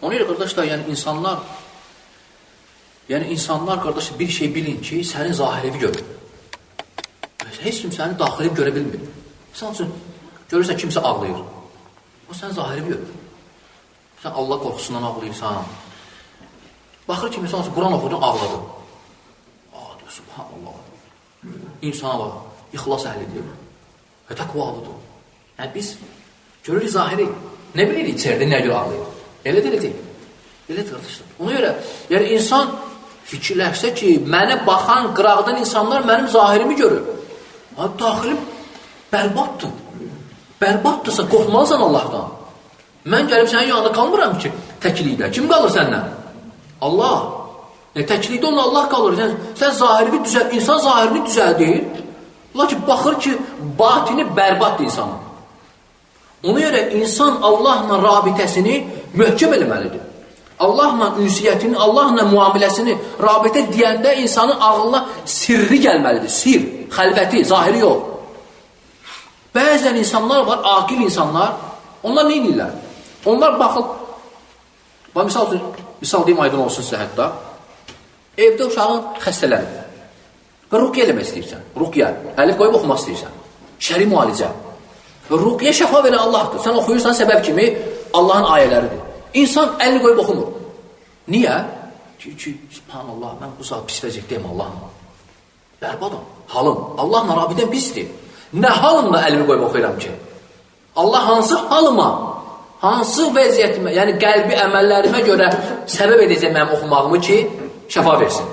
Ona görə qardaşlar, insanlar qardaşlar bir şey bilin ki, sənin zahirivi görür. Heç kim sənin daxilini görə bilmir. Misal üçün, görürsən kimsə ağlayır. O sənin zahirivi görür. Sən Allah qorxusundan ağlayırsan. Baxır ki, misal üçün, Quran oxudun, ağladın. Diyor, subhanallah. İnsana bak, ixlas əhlidir. Və təqvalıdır. Yəni, biz görürük zahiri. Nə bilirik içərdə, nə görə ağlayır? Elə deyil. Elədir, qardaşlar. Ona görə, yəni insan fikirləşsə ki, mənə baxan, qıraqdan insanlar mənim zahirimi görür. Daxilim bərbaddır. Bərbaddirsə, qorxmalısan Allahdan. Mən gəlib sənin yanında qalmıram ki, təklikdə. Kim qalır səndən? Allah. Təklikdə onunla Allah qalır. Sən zahiri insan zahirini düzəldir. Lakin baxır ki, batini bərbaddır insanın. Ona görə insan Allahla rabitəsini möhkəm eləməlidir. Allahla ünsiyyətini, Allahla müamiləsini rabitə deyəndə insanın ağlına sirri gəlməlidir. Sir, xəlvəti, zahiri yox. Bəzən insanlar var, aqil insanlar, onlar nə edirlər? Onlar baxıb, misal deyim, aydın olsun sizə hətta, evdə uşağın xəstələnir və ruqiyyə eləmək istəyirsən. Ruqiyyə, əlif qoyub oxumaq istəyirsən. Şəri müalicə. Və ruqiyyə şəfa verən Allahdır. Sən oxuyursan səbəb kimi Allahın ayələridir. İnsan əlini qoyub oxumur. Niyə? Çünki, subhanallah, mən bu saat pis vəziyyətdəyim Allahla. Bərbadam, halım. Allahla rabitəm pisdir. Nə halımla əlimi qoyub oxuyuram ki? Allah hansı halıma, hansı vəziyyətimə, yəni qəlbi əməllərimə görə səbəb edəcək mənim oxumağımı ki, şəfa versin.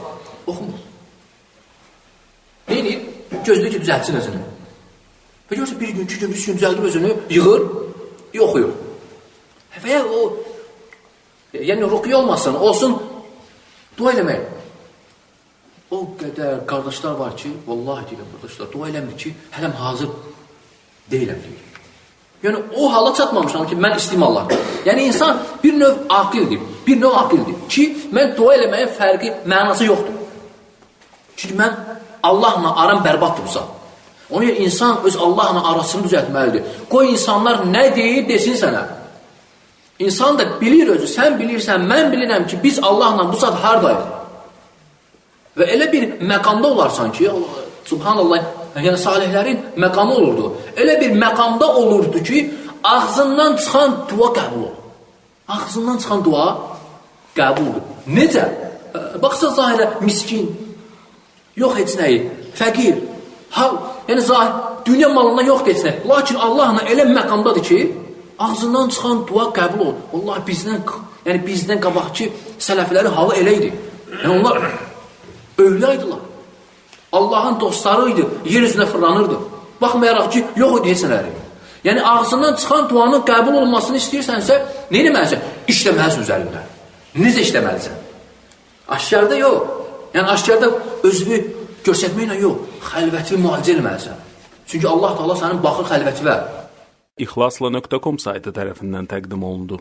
Oxumur. Neyini? Gözlüyü ki, düzəltsin özünü. Və görürsə, bir gün, 2 gün, 3 gün düzəldir özünü, yığır, oxuyur. Və ya o, yəni ruqiyyə olmasın, olsun, dua eləmək. O qədər qardaşlar var ki, vallahi deyirəm qardaşlar, dua eləmir ki, hələm hazır deyiləm deyir. Yəni o hala çatmamışam ki, mən istəyim Allah'dan. Yəni insan bir növ aqildir ki, mən dua eləməyin fərqi, mənası yoxdur. Çünki mən Allahla aram bərbaddır bu saat. Ona görə insan öz Allahla arasını düzəltməlidir. Qoy insanlar nə deyir, desin sənə. İnsan da bilir özü, sən bilirsən, mən bilirəm ki, biz Allahla bu saat haradayıq. Və elə bir məqamda olarsan ki, subhanallah, yəni salihlərin məqamı olurdu. Elə bir məqamda olurdu ki, ağzından çıxan dua qəbul olur. Ağzından çıxan dua qəbul olur. Necə? Baxsa zahirə miskin, yox heç nəyi, fəqir, yəni zahir, dünya malından yox heç nəyi. Lakin Allahla elə məqamdadır ki, ağzından çıxan dua qəbul olur. Vallahi bizdən qabaqki sələflərin halı elə idi. Yəni onlar övləydiler. Allah'ın dostlarıydı. Yer üzünə fırlanırdı. Baxmayaraq ki, yox idi heç nələri. Yəni ağzından çıxan duanın qəbul olmasını istəyirsənsə, nə etməlisən? İşləməlisən üzərində. Necə işləməlisən? Aşkarda yox. Yəni aşkarda özünü göstərməklə yox. Xəlvətini müalicə etməlisən. Çünki Allah Teala sənin baxır xəlvətivə. İxlasla.com saytı tərəfindən təqdim olundu.